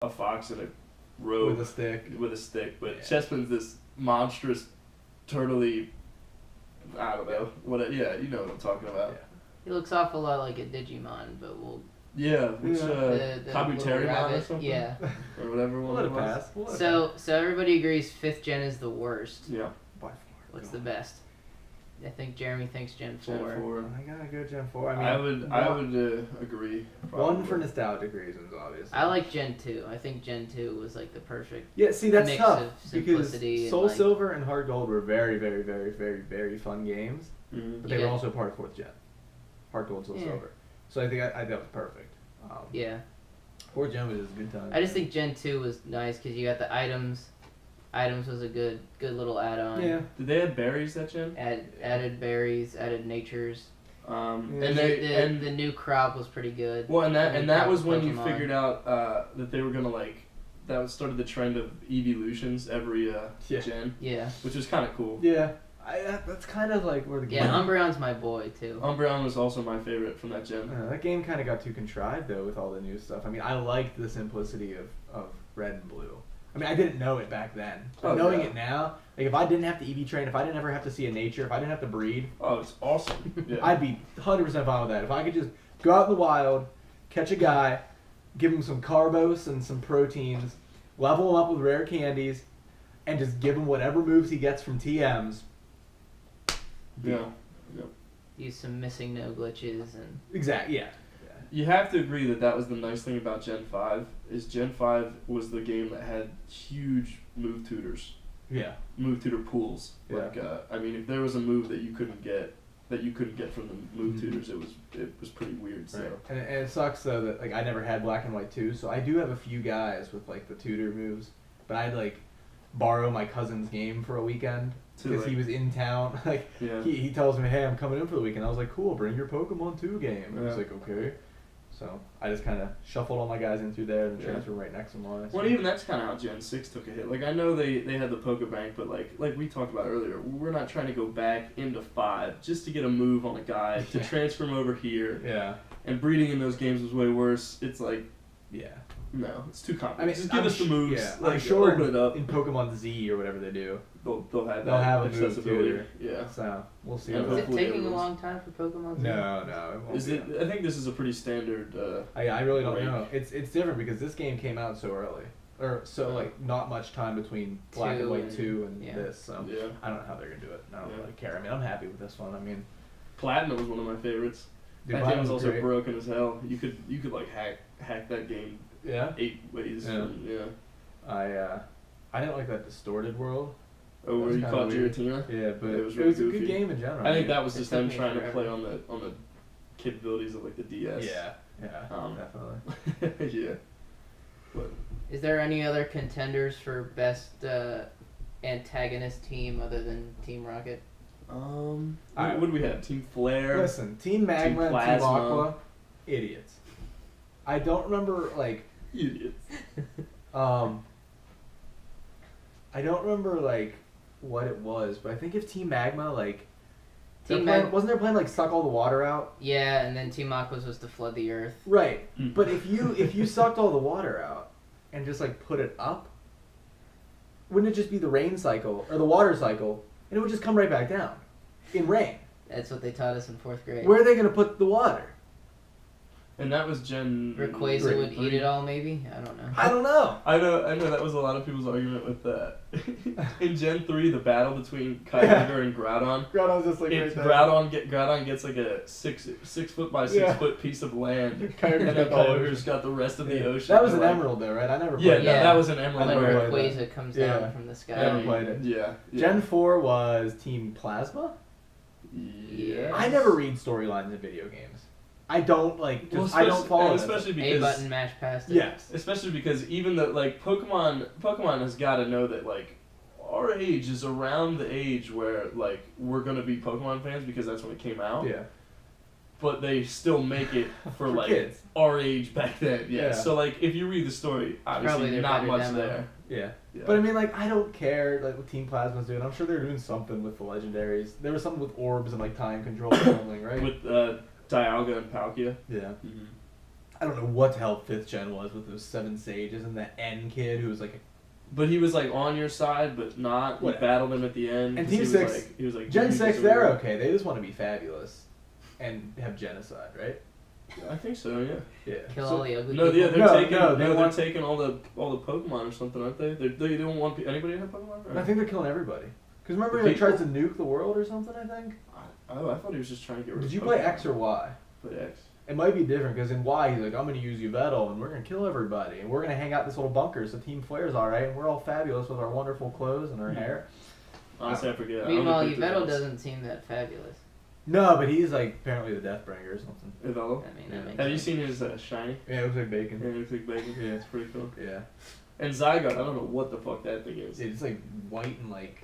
a fox in a robe with a stick. But Chespin's this monstrous, turtly. I don't know what. Yeah, you know what I'm talking about. Yeah. He looks awful lot like a Digimon, but we'll. Yeah, which the Kabuterimon or something. Yeah. Or whatever We'll one let it it was. pass. We'll let it So everybody agrees 5th gen is the worst. Yeah. By far. What's the best? I think Jeremy thinks Gen 4. Gen 4. I gotta go Gen 4. I mean, I would agree. Probably. One for nostalgic reasons, obviously. I like Gen 2. I think Gen 2 was like the perfect. Yeah, see, that's mix tough of because simplicity Soul and, like- Silver and Hard Gold were very, very, very, very, very fun games, Mhm. but they were Yeah. also part of 4th gen. Hard Gold, Soul Yeah. Silver. So I think that was perfect. Yeah. 4th gen was just a good time. I just think Gen 2 was nice because you got the items. Items was a good little add-on. Yeah. Did they have berries that gen? Added berries, added natures. And And they the new crop was pretty good. well, and that was when you Pokemon. figured out that they were gonna that started the trend of evolutions every Yeah. gen, Yeah. which was kind of cool. Yeah. That's kind of like where the game. Yeah, Umbreon's my boy too. Umbreon was also my favorite from that gen. That game kind of got too contrived though with all the new stuff. I mean, I liked the simplicity of Red and Blue. I mean, I didn't know it back then. But Oh, knowing yeah. it now, like if I didn't have to EV train, if I didn't ever have to see a nature, if I didn't have to breed, Oh, it's awesome. Yeah. I'd be 100% fine with that. If I could just go out in the wild, catch a guy, give him some carbos and some proteins, level him up with rare candies, and just give him whatever moves he gets from TMs. yeah. Use some missing no glitches and Exactly. Yeah. You have to agree that was the nice thing about Gen 5 is Gen 5 was the game that had huge move tutors, Yeah. move tutor pools. Yeah. Like I mean, if there was a move that you couldn't get from the move Mhm. tutors, it was pretty weird. So Right. And it sucks though that like I never had Black and White 2, so I do have a few guys with like the tutor moves, but I'd like borrow my cousin's game for a weekend To, because like- he was in town. Like yeah. he tells me, hey, I'm coming in for the weekend. I was like, cool, bring your Pokemon 2 game. And Yeah. he's like, okay. So I just kind of shuffled all my guys in through there and Yeah. transferred right next to mine. Well, even that's kind of how Gen 6 took a hit. Like, I know they had the Pokebank, but like we talked about earlier, we're not trying to go back into 5 just to get a move on a guy to Yeah. transfer him over here. Yeah. And breeding in those games was way worse. It's like, Yeah. no, it's too complicated. I mean, just give us the moves. Yeah, like, I'm sure open it up. in Pokemon Z or whatever they do. They'll have They'll that have a move accessibility. tutor. Yeah. So we'll see. Yeah, what is it hopefully taking a everyone's- long time for Pokemon? No, it won't Is be. it? I think this is a pretty standard. I really don't break? know. It's different because this game came out so early, or so like not much time between Black and 2 White and- 2 and yeah. this. So Yeah. I don't know how they're gonna do it. I don't Yeah. really care. I mean, I'm happy with this one. I mean, Platinum was one of my favorites. Dude, That game was Platinum also great. broken as hell. You could like hack that game Yeah. 8 ways. Yeah. And, yeah. I didn't like that distorted world. Oh, where That's you kinda caught weird. Giratina? Yeah, but It it was was, really a good goofy. game in general. I think mean, that was It just took them me trying to forever. play on the capabilities of like the DS. Yeah, Um, definitely. yeah. But Is there any other contenders for best antagonist team other than Team Rocket? what do we have? Team Flare. Listen, Team Magma and Team Plasma. Aqua, idiots. I don't remember like Idiots. I don't remember like what it was, but I think if Team Magma like Team wasn't their plan like suck all the water out? Yeah, and then Team Aqua's was to flood the earth. Right. Hmm. But if you sucked all the water out and just like put it up, wouldn't it just be the rain cycle or the water cycle and it would just come right back down in rain? That's what they taught us in 4th grade. Where are they gonna put the water? And that was Gen. Rayquaza Great. would eat it all, maybe? I don't know. I don't know. I know that was a lot of people's argument with that. In Gen 3, the battle between Kyogre and Groudon. Groudon's just like It's right there. Groudon gets like a 6 foot by 6 Yeah. foot piece of land, Kyogre's and then got the whole Kyogre's ocean. got the rest of the Yeah. ocean. That was an Like- emerald though, right? I never Yeah, played no, Yeah. that was an When emerald. never Rare. played Rayquaza comes Yeah. down from the sky. I never played it. Yeah. Gen 4 was Team Plasma? Yeah. I never read storylines in video games. I don't like Well, just I don't follow it. especially A because button mash past it. Yes. especially because even the like Pokemon has got to know that like our age is around the age where like we're gonna be Pokemon fans because that's when it came out. Yeah. But they still make it for like kids. our age back then. Yeah. Yeah. So like if you read the story, Probably obviously their not better much demo. there. Yeah. Yeah. But I mean like I don't care like what Team Plasma's doing. I'm sure they're doing something with the legendaries. There was something with orbs and like time control or something, right? With Dialga and Palkia. yeah. I don't know what the hell 5th gen was with those 7 sages and that N kid who was like But he was like on your side, but not. What? You battled him at the end. And 'cause Team he was 6 like, he was like Gen "You 6, deserve they're it." okay. They just want to be fabulous and have genocide, right? I think so. Yeah. Yeah. Kill So- all the ugly No, people. yeah, they're No, taking. no, they they're want- taking all the Pokemon or something, aren't they? They don't want anybody to have Pokemon. Right? I think they're killing everybody. Because remember The he tries to people? nuke the world or something, I think? Oh, I thought he was just trying to get rid Did of you play Pokemon. X or Y? Play X. It might be different because in Y he's like, I'm going to use Yveltal and we're going to kill everybody and we're going to hang out this little bunker so Team Flare's alright and we're all fabulous with our wonderful clothes and our hair. Honestly, I forget. I Meanwhile, only picked the Yveltal X. doesn't seem that fabulous. No, but he's like apparently the Deathbringer or something. Yveltal. I mean, Yeah. that makes Have you sense. seen his shiny? Yeah, it looks like Yeah, bacon. it looks like bacon. Yeah. It's pretty cool. Yeah. And Zygarde, I don't know what the fuck that thing is. It's like white and like.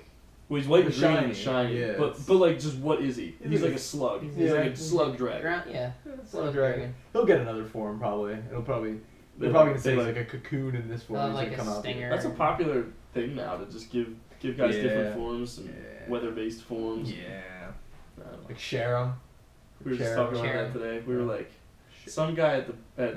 Well, he's white and It's green shiny, and shiny. yeah, But it's- like, just what is he? He's He's like like a- a slug. he's He's like like- a slug dragon. Yeah. Slug Dragon. He'll get another form probably. They're probably They probably gonna they say he's like a cocoon in this form. Oh, he's like gonna a come out. stinger. That's a popular thing now to just give guys different Yeah. forms and Yeah. weather-based forms. Yeah. I don't know. Like Sharam. We were just Sharon. talking about Sharon. that today. We were like, some guy at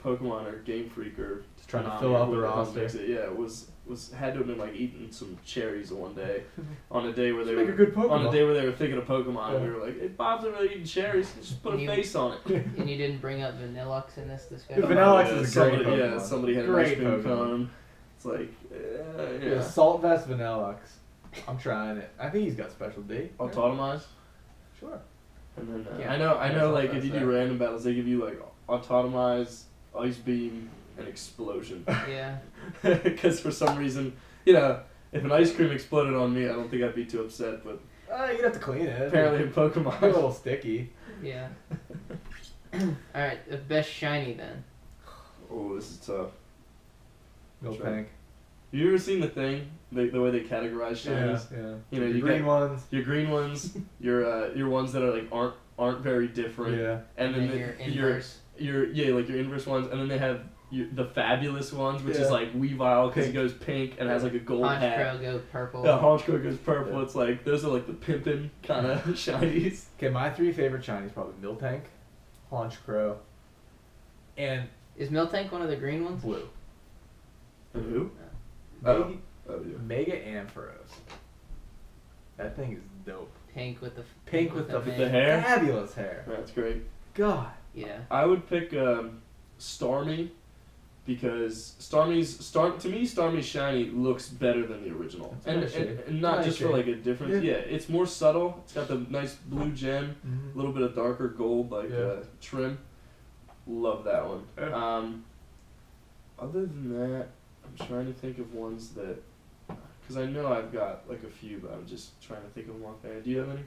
Pokemon or Game Freak or Just trying to Konami fill or out the whoever roster. makes it, yeah, was had to have been like eating some cherries one day on a day where they Make were a good Pokemon. on a day where they were thinking of Pokemon. Yeah. We were like, hey, Bob's not really eating cherries. Just put a You- face on it. And you didn't bring up Vanillux in this discussion? Vanillux Yeah, is a great somebody, Yeah, Pokemon. somebody had Great an ice cream Pokemon. cone. It's like, Yeah. yeah. Salt Vest Vanillux. I'm trying it. I think he's got special D. Autotomize. Sure. And then Yeah. I know, like if That's you do that. random battles, they give you like Autotomize, Ice Beam, and Explosion. Yeah. Because for some reason, you know, if an ice cream exploded on me, I don't think I'd be too upset. But You'd have to clean it. apparently in It's a Pokemon, little sticky. Yeah. Alright, the best shiny then. oh, this is tough. Miltank. You ever seen the thing, the way they categorize shinies? Yeah. You know, The you green got ones. your green ones, your ones that are like aren't very different, Yeah. and then your inverse. your inverse ones, and then they have the fabulous ones, which is Yeah. like Weavile because he Pink. goes pink and has like a gold hat. Honchkrow goes purple. Yeah, Honchkrow goes purple. Yeah. It's like those are like the pimpin' kind of shinies. Okay, my 3 favorite shinies probably Miltank, Honchkrow, and Is Miltank one of the green ones? Blue. And who? Mega, Oh, yeah. Mega Ampharos. That thing is dope. Pink with the Pink with the the hair? fabulous hair. That's great. God. Yeah. I would pick Starmie because Starmie's shiny looks better than the original, It's a and, nice shade. and not Nice just for shade. like a difference. Yeah. Yeah, it's more subtle. It's got the nice blue gem, Mhm. a little bit of darker gold like Yeah. trim. Love that one. Yeah. Other than that, I'm trying to think of ones that, because I know I've got like a few, but I'm just trying to think of them offhand. Do you have any?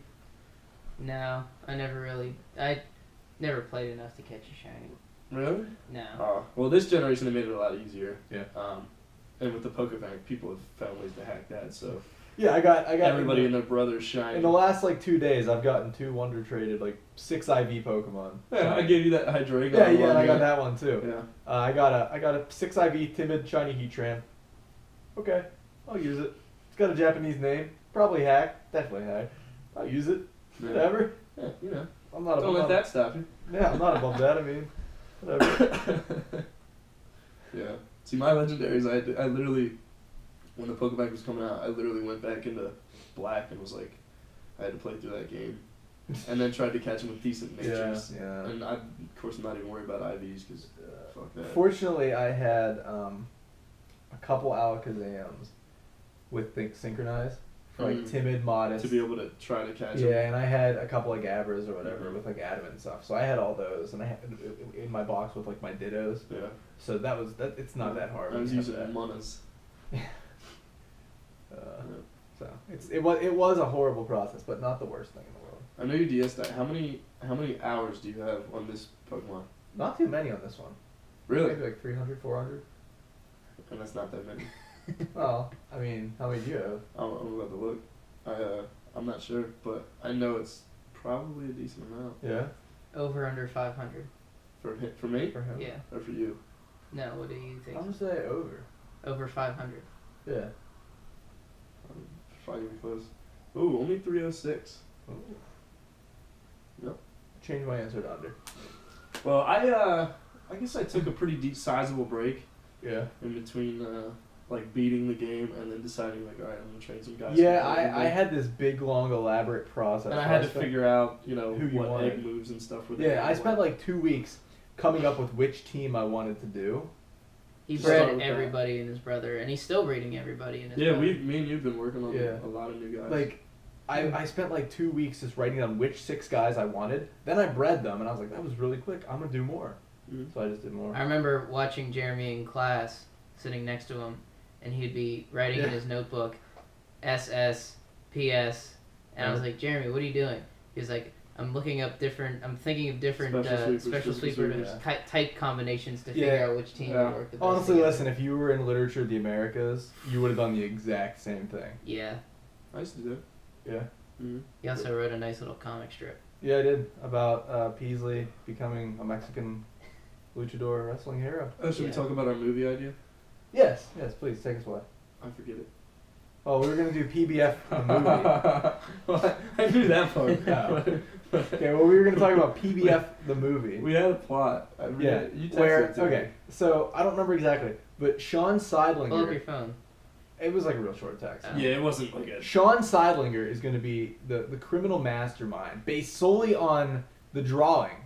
No, I never played enough to catch a shiny. Really? No. Well, this generation they made it a lot easier. Yeah. And with the Pokebank, people have found ways to hack that. So Yeah, I got everybody and their brother's shiny. in the last like 2 days, I've gotten 2 Wonder Traded, like 6 IV Pokemon. Yeah, I gave you that Hydreigon. Yeah, and I one, got that one too. Yeah. I got a 6 IV Timid Shiny Heatran. Okay, I'll use it. It's got a Japanese name. Probably hack. Definitely hack. I'll use it. Yeah. Whatever. Yeah, you know. I'm not Don't above let that stop you. Yeah, I'm not above that. I mean, whatever. Yeah. See, my legendaries, I literally, when the Pokebank was coming out, I literally went back into Black and was like, I had to play through that game. And then tried to catch them with decent natures. Yeah. And I, of course, I'm not even worried about IVs because fuck that. Fortunately, I had a couple Alakazams with Think Synchronize for like Mhm. timid, modest. To be able to try to catch them. Yeah, and I had a couple of Gabras or whatever Mhm. with like adamant stuff. So I had all those, and I had in my box with like my Dittos. Yeah. So that. It's not that hard. I was when you have using that. Monas. So it was a horrible process, but not the worst thing in the world. I know you DS that. How many hours do you have on this Pokemon? Not too many on this one. Really? Maybe like 300, 400. And that's not that many. Well, I mean, how many do you have? I'm about to look. I'm not sure, but I know it's probably a decent amount Yeah. Over under 500. for me For him. Yeah. or for you. No, what do you think? I'm gonna say over. Over 500. Yeah. Probably gonna be close. Ooh, only 306. Ooh. Yep. Change my answer to under. Well, I guess I took a pretty sizable break Yeah. in between like beating the game and then deciding like, all right, I'm gonna train some guys. Yeah, competitively. I had this big, long, elaborate process. and I had to spent- figure out who you what wanted. egg moves and stuff were. Yeah, I spent like 2 weeks coming up with which team I wanted to do. He Just start bred with everybody and his brother, and he's still breeding everybody and his Yeah, brother. me and you've been working on Yeah. a lot of new guys. Like, I spent like 2 weeks just writing down which 6 guys I wanted. Then I bred them, and I was like, that was really quick. I'm gonna do more. Mhm. So I just did more. I remember watching Jeremy in class, sitting next to him, and he'd be writing in Yeah. his notebook, SS, PS, and I was like, Jeremy, what are you doing? He was like, I'm thinking of different special sweeper type combinations to figure Yeah. out which team Yeah. would work the best. Honestly, together. listen, if you were in literature of the Americas, you would have done the exact same thing. Yeah. I used to do it. Yeah. Mm-hmm. He also wrote a nice little comic strip. Yeah, I did. About Peasley becoming a Mexican luchador wrestling hero. Oh, should we Yeah. talk about our movie idea? Yes, please, take us away. I forget it. Oh, we were going to do PBF, the movie. Well, I knew that part. No. Okay, well, we were going to talk about PBF, the movie. We had a plot. I Yeah, forget. You texted where, it to me. okay, so I don't remember exactly, but Sean Pull up your Seidlinger, phone. it was like a real short text. Oh. Yeah, it wasn't like a. Sean Seidlinger is going to be the criminal mastermind based solely on the drawing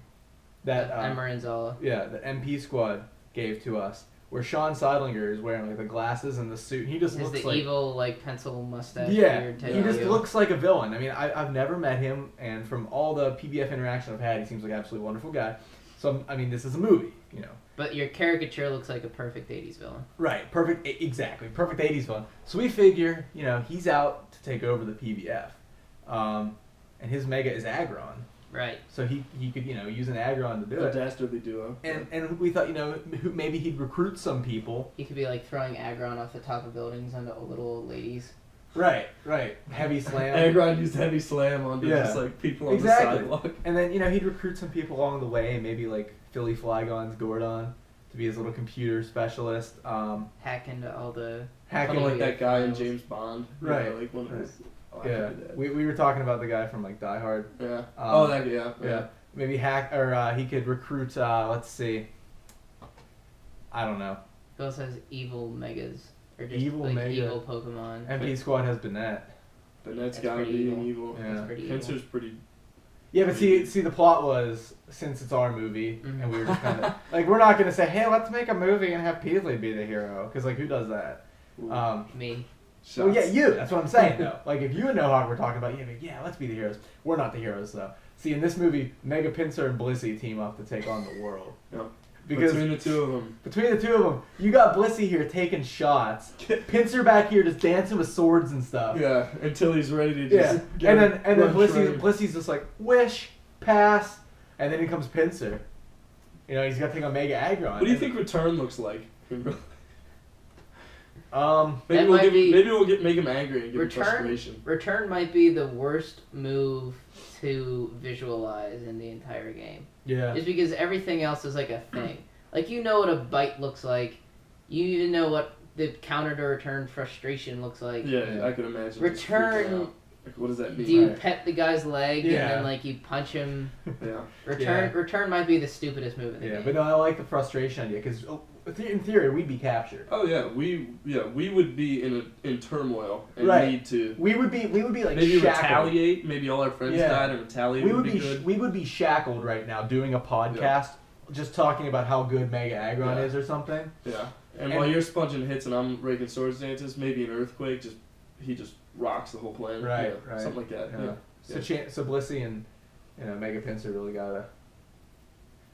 that Amaranzala. the MP squad gave to us, where Sean Seidlinger is wearing like the glasses and the suit. And he just Is looks the like evil like pencil mustache yeah, beard type he just deal. looks like a villain. I mean, I've never met him, and from all the PBF interaction I've had, he seems like an absolutely wonderful guy. So I mean, this is a movie, you know. But your caricature looks like a perfect 80s villain. Right, perfect, exactly, perfect 80s villain. So we figure, you know, he's out to take over the PBF, and his mega is Agron. Right. So he could, you know, use an Agron to do A it. dastardly duo. And we thought, you know, maybe he'd recruit some people. He could be like throwing Agron off the top of buildings onto little old ladies. Right. Heavy slam. Agron used heavy slam onto Yeah. just like people on Exactly. the sidewalk. And then, you know, he'd recruit some people along the way, maybe like Philly Flygon's Gordon to be his little computer specialist. Hack into all the... Hack Kind of in, like that guy in files. James Bond. You Right, know, like one of right. his. Oh, I yeah. could do that. We were talking about the guy from like Die Hard. Yeah. Oh, that yeah. Yeah. Maybe hack, or he could recruit, let's see. I don't know. He also has evil megas. Or just Evil like mega. evil Pokemon. MP Squad has Banette. The net's That's gotta pretty be evil. an evil. Yeah. That's pretty evil. Pincer's pretty. Yeah, but see, the plot was, since it's our movie, Mhm. and we were just kind of, like, we're not going to say, hey, let's make a movie and have Peasley be the hero, because, like, who does that? Ooh, Me. Well, yeah, shots. you, that's what I'm saying, though. Like, if you and Nohawk were talking about, yeah, let's be the heroes. We're not the heroes, though. See, in this movie, Mega Pinsir and Blissey team up to take on the world. Yeah. Because Between the two of them. between the two of them, you got Blissey here taking shots, Pinsir back here just dancing with swords and stuff. Yeah, until he's ready to Yeah, just. and then run train. Blissey's just like wish, pass, and then he comes Pinsir. You know, he's got to take on Mega Agron. What do you think Return looks like? Maybe That might be- we'll make him angry and give him Return frustration. Return might be the worst move to visualize in the entire game. Yeah. Just because everything else is like a thing. Like, you know what a bite looks like. You even know what the counter to return frustration looks like. Yeah, I could imagine. just Return- freaking out. Like, what does that mean? Do you Right. pet the guy's leg and Yeah. then like you punch him? Yeah. Return might be the stupidest move in the Yeah, game. but no, I like the frustration idea because in theory we'd be captured. Oh yeah, we would be in turmoil and Right. need to We would be like maybe shackled. retaliate. Maybe all our friends Yeah. died and retaliate We would would be be good. we would be shackled right now doing a podcast, just talking about how good Mega Agron Yeah. is or something. Yeah. And, And- while you're sponging hits and I'm raking swords dances, maybe an earthquake he just rocks the whole plan. Right, Yeah, right. Something like that. Yeah. Yeah. So Blissey and Mega Pinsir really gotta.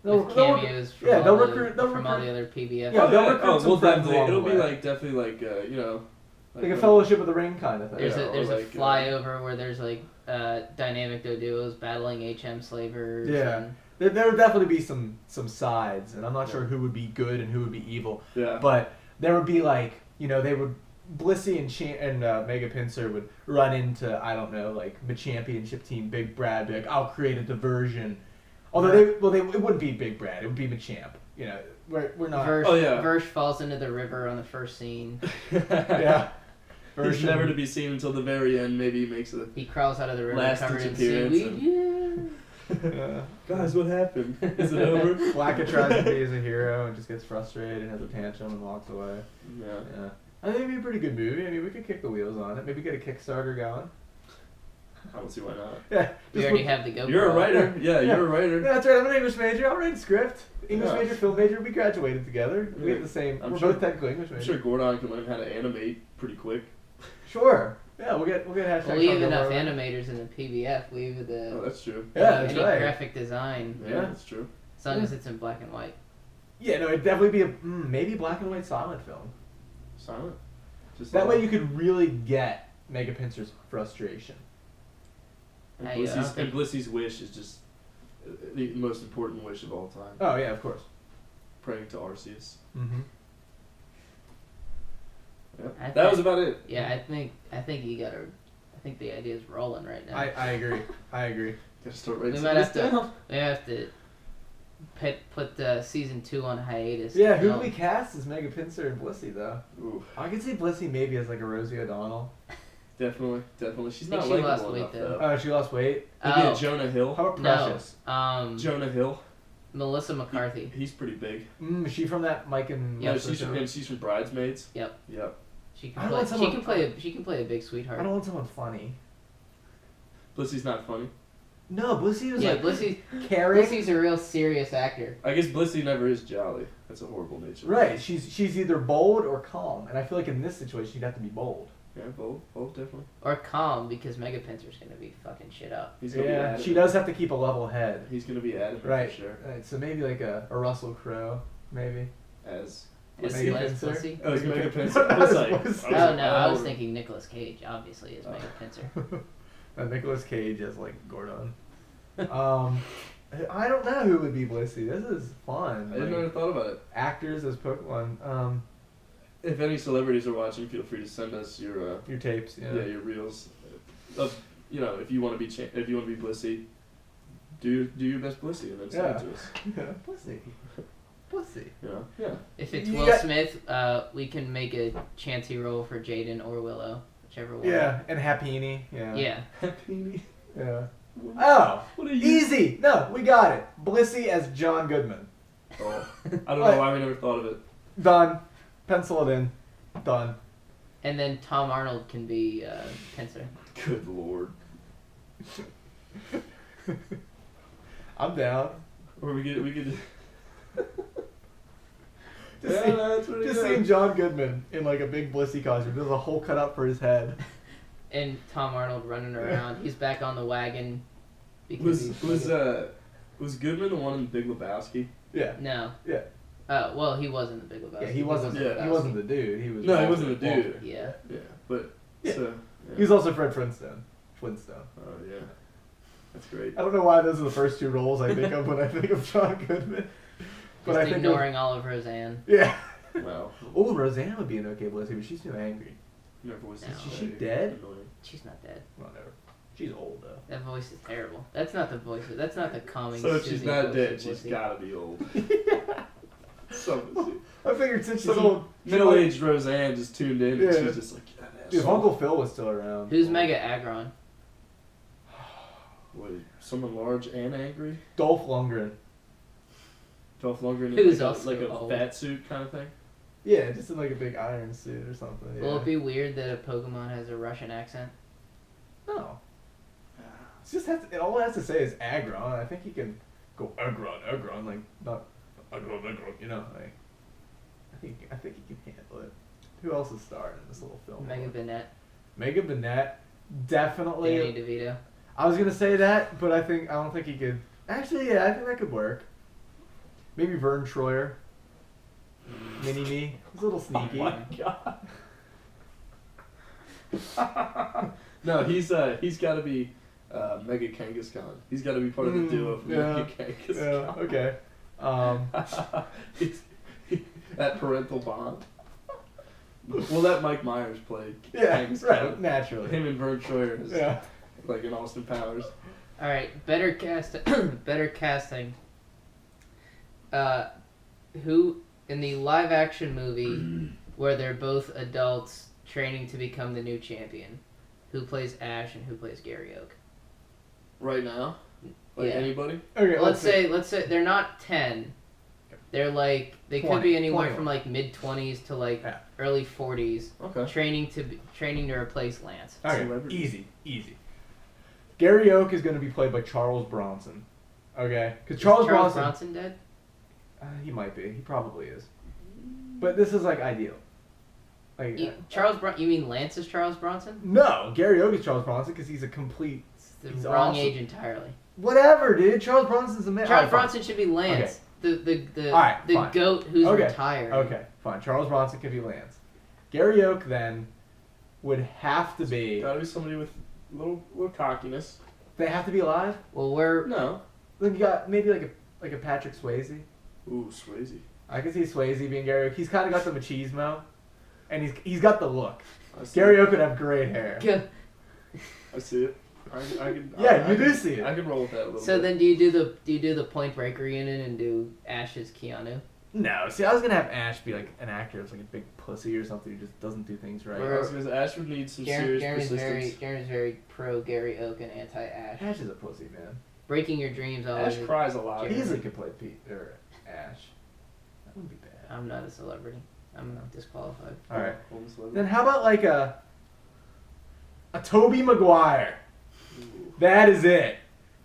With cameos from, yeah, all, they'll the, recruit- from all the other PBF. Yeah, they'll recruit some well, friends definitely. along the It'll be way. definitely like a Fellowship of the Ring kind of thing. There's Yeah, a or there's a like, flyover where there's like dynamic duos battling HM slavers. Yeah. and- There would definitely be some sides, and I'm not sure Yeah. who would be good and who would be evil. Yeah. But there would be like, they would Blissey and Mega Pinsir would run into, I don't know, like the championship team, Big Brad, be like, I'll create a diversion. Although it wouldn't be Big Brad, it would be Machamp. We're not. Versh, Oh, yeah. Versh falls into the river on the first scene. Yeah. He's Version- never to be seen until the very end. Maybe he makes a. He crawls out of the river Last covered in appearance seaweed. Guys, what happened? Is it over? Blacka tries to be as a hero and just gets frustrated and has a tantrum and walks away. Yeah. I think it'd be a pretty good movie. I mean, we could kick the wheels on it. Maybe get a Kickstarter going. I don't see why not. Yeah. We already have the GoPro. You're a writer. Yeah, you're a writer. Yeah, that's right. I'm an English major. I'll write a script. English Yeah. major, film major. We graduated together. We Yeah. have the same. I'm we're sure- both technically English I'm majors. sure Gordon can learn how to animate pretty quick. Sure. Yeah, we'll get hashtag. Well, we have Congo enough Rover. animators in the PBF. We have the Oh, that's true. Yeah, that's any right. graphic design. Yeah, Yeah. that's true. As long as it's in black and white. Yeah, no, it'd definitely be a maybe black and white silent film. Silent. Just That like- way you could really get Mega Pincers' frustration. And Hey, I don't Blissy's, think- and Blissy's wish is just the most important wish of all time. Oh yeah, of course. Praying to Arceus. Mm-hmm. Yeah. I That was think- about it. Yeah, I think you gotta. I think the idea's rolling right now. I agree. I agree. Gotta start we writing might this have to. down. We have to put season 2 on hiatus. Yeah, who No. do we cast as Mega Pincer and Blissey though? Ooh, I could see Blissey maybe as like a Rosie O'Donnell. definitely. She's I think not she lost likable weight, enough though. though. Oh, she lost weight. Maybe Oh. a Jonah Hill. How about No. Precious? Jonah Hill. Melissa McCarthy. He's pretty big. Is she from that Mike and Yeah, Yeah, Lester show? she's from Bridesmaids. Yep. Yep. She I can don't play. want She someone- can play. She can play a big sweetheart. I don't want someone funny. Blissy's not funny. No, Blissey was Yeah, like Blissy. caring. Blissey's a real serious actor. I guess Blissy never is jolly. That's a horrible nature. Right, she's either bold or calm, and I feel like in this situation she'd have to be bold. Yeah, both definitely. Or calm because Mega Pincer's gonna be fucking shit up. He's gonna be Yeah, adamant. she does have to keep a level head. He's gonna be adamant Right. for sure. Right, so maybe like a Russell Crowe, maybe. As As Mega Les Pincer? Blissey. oh, he's Mega Pincer. Pincer. I I was was- like, I was- Oh no, I was oh. thinking Nicolas Cage. Obviously, is Mega Pincer. Nicolas Cage as like Gordon. I don't know who would be Blissey. This is fun. I didn't Like, ever thought about it. actors as Pokemon. If any celebrities are watching, feel free to send us your Your tapes. Yeah. your reels. Of if you want to be if you want to be Blissey, do your best Blissey and then send it to us. Yeah. Blissey. Blissey. Yeah. If it's You Will got- Smith, we can make a chancy role for Jaden or Willow, whichever one. Yeah, and Happini. Yeah. Yeah. Yeah. Oh, What are you? easy. No, we got it. Blissey as John Goodman. Oh, I don't know why we never thought of it. Done. Pencil it in. Done. And then Tom Arnold can be Pincer. Good lord. I'm down. Or we could. Just, Yeah, see- that's what he just does. seeing John Goodman in like a big Blissey costume. There's a hole cut up for his head. And Tom Arnold running around. He's back on the wagon. Because Was Goodman the one in Big Lebowski? Yeah. No. Yeah. Well, he wasn't the Big Lebowski. Yeah, he wasn't. Yeah. He wasn't the dude. He was. No, he Walter. wasn't the dude. Walter. Yeah. Yeah, but Yeah. so yeah. He was also Fred Flintstone. Flintstone. Oh yeah, that's great. I don't know why those are the first two roles I think of when I think of John Goodman. But Just I think of, ignoring all of Roseanne. yeah. Wow. Oh, Roseanne would be an okay Blissey, but she's too angry. Her voice No. is Is she very dead? annoying. She's not dead. Whatever. She's old though. That voice is terrible. That's not the voice. That's not the calming. So if she's soothing not voice dead, of she's Blissey. gotta be old. I figured since she's Some old, middle-aged Roseanne just tuned in, Yeah. and she's just like, yeah, Dude, if Uncle Phil was still around. Who's Mega Agron? Wait, someone large and angry? Dolph Lundgren. Dolph Lundgren Who's in also like a old. fat suit kind of thing? Yeah, just in like a big iron suit or something. Yeah. Will it be weird that a Pokemon has a Russian accent? No. It's just all it has to say is Aggron. I think he can go Aggron, like not Aggron, you know. Like, I think he can handle it. Who else is starring in this little film? Mega Banette, Mega Banette, definitely. Danny DeVito. I was gonna say that, but I don't think he could. Actually, yeah, I think that could work. Maybe Vern Troyer. Mini Me. He's a little sneaky. Oh my god. No, he's got to be Mega Kangaskhan. He's got to be part of the duo of Mega Kangaskhan. Yeah, okay. That parental bond. We'll let Mike Myers play Yeah, Kangaskhan. right, naturally. Him and Vern Troyer is Yeah. like in Austin Powers. All right, better casting. Who in the live-action movie where they're both adults training to become the new champion? Who plays Ash and who plays Gary Oak? Right now? Like Yeah. anybody? Okay, let's say they're not 10. They're like they 20, could be anywhere 21. from like mid-20s to like Yeah. early 40s, Okay. training to replace Lance. Okay, Celebrities. easy. Gary Oak is going to be played by Charles Bronson. Okay, because Is Charles Charles Bronson, Bronson dead? he might be. He probably is. But this is like ideal. Like You mean Lance is Charles Bronson? no, Gary Oak is Charles Bronson because he's a complete. It's the He's wrong awesome. age entirely. Whatever, dude. Charles Bronson's a man. Charles Alright, fine. Bronson should be Lance, the Alright, the fine. goat who's Okay, retired. Okay, fine. Charles Bronson could be Lance. Gary Oak then would have to be. Gotta be somebody with a little cockiness. They have to be alive. Well, we're No. Then you got maybe like a Patrick Swayze. Ooh, Swayze. I can see Swayze being Gary Oak. He's kind of got the machismo, and he's got the look. I see Gary it. Oak would have great hair. I see it. I can. Yeah, you I do can- see it. I can roll with that a little So bit. then, do you do the Point Break reunion and do Ash's Keanu? No, see, I was gonna have Ash be like an actor that's like a big pussy or something who just doesn't do things right. Or- Because Ash would need some serious persistence. Jeremy's very pro Gary Oak and anti Ash. Ash is a pussy, man. Breaking Your Dreams. Ash Always. cries a lot. Jeremy. He easily could play Pete or Ash. That wouldn't be bad. I'm not a celebrity. I'm disqualified. All right. Almost like Then how about like a Tobey Maguire? Ooh. That is it.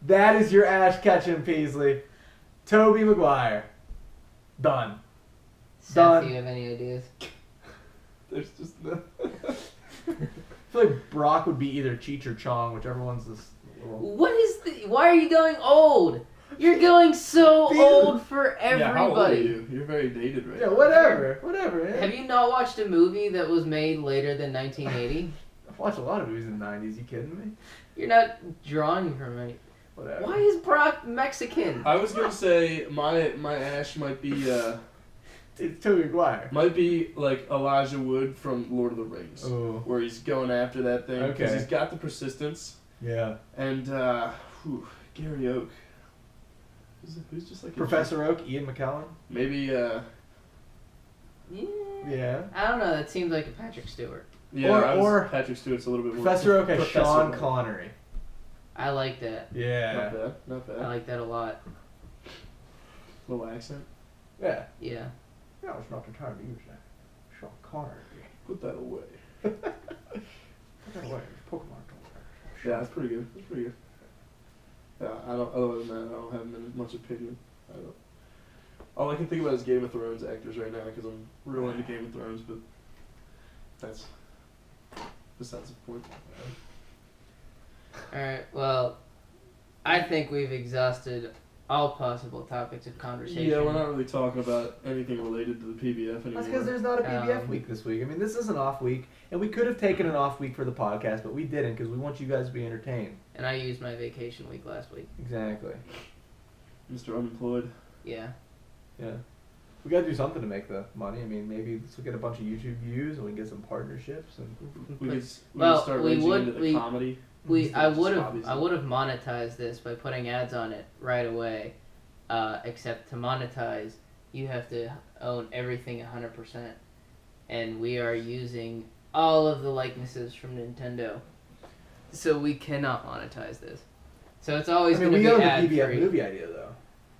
That is your Ash Ketchum Peasley. Tobey Maguire. Done. Seth, Done. do you have any ideas? There's just no. I feel like Brock would be either Cheech or Chong, whichever one's this little... What is the? Why are you going old? You're going so old for Yeah, how old are everybody. you? You're very dated right Yeah, now. whatever. Yeah. Have you not watched a movie that was made later than 1980? I've watched a lot of movies in the 90s. You kidding me? You're not drawing from it. Whatever. Why is Brock Mexican? I was gonna say my Ash might be It's Tobey Maguire. like Elijah Wood from Lord of the Rings, Oh. where he's going after that thing because Okay. he's got the persistence. Yeah. And Gary Oak. Who's just like a Professor Oak, Ian McKellen. maybe Yeah. Yeah. I don't know. That seems like a Patrick Stewart. Or Patrick Stewart's a little bit more. Professor Oak has Professor Sean Oak. Connery. I like that. Yeah. Not bad, not bad. I like that a lot. Little accent. Yeah. Yeah. Yeah, it's not the time to use that. Sean Connery. Put that away. Put that away. Pokemon don't Yeah, that's pretty good. That's pretty good. Yeah, I don't. Other than that, I don't have much opinion. I don't. All I can think about is Game of Thrones actors right now because I'm real into Game of Thrones, but that's besides the point. All right. Well, I think we've exhausted all possible topics of conversation. Yeah, we're not really talking about anything related to the PBF anymore. That's because there's not a PBF Um, week this week. I mean, this is an off week, and we could have taken an off week for the podcast, but we didn't because we want you guys to be entertained. And I used my vacation week last week. Exactly. Mr. Unemployed. Yeah. Yeah. We got to do something to make the money. I mean, maybe let's get a bunch of YouTube views, and we can get some partnerships. And We could Well, start we ranging would- into the we- comedy. I instead of just would hobbies. have monetized this by putting ads on it right away. Except to monetize, you have to own everything 100%, and we are using all of the likenesses from Nintendo, so we cannot monetize this. So it's always I mean, going to we be own ad the PBF free. movie idea though.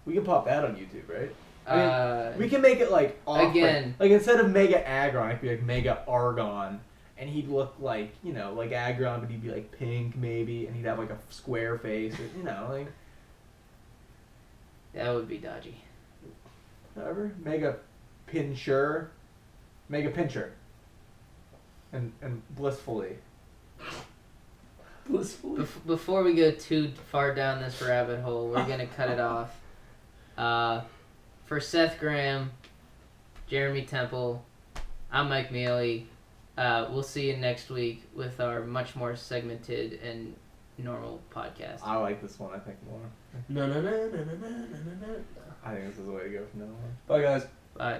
We can pop that on YouTube, right? I mean, we can make it like Again. like instead of Mega Aggron, it'd be like Mega Argon, and he'd look like like Aggron, but he'd be like pink maybe, and he'd have like a square face, or, like that would be dodgy. whatever. Mega Pincher, and blissfully. Blissfully. Before we go too far down this rabbit hole, we're gonna cut it off. For Seth Graham, Jeremy Temple, I'm Mike Mealy. We'll see you next week with our much more segmented and normal podcast. I like this one. I think more. No. I think this is the way to go from now on. Bye, guys. Bye.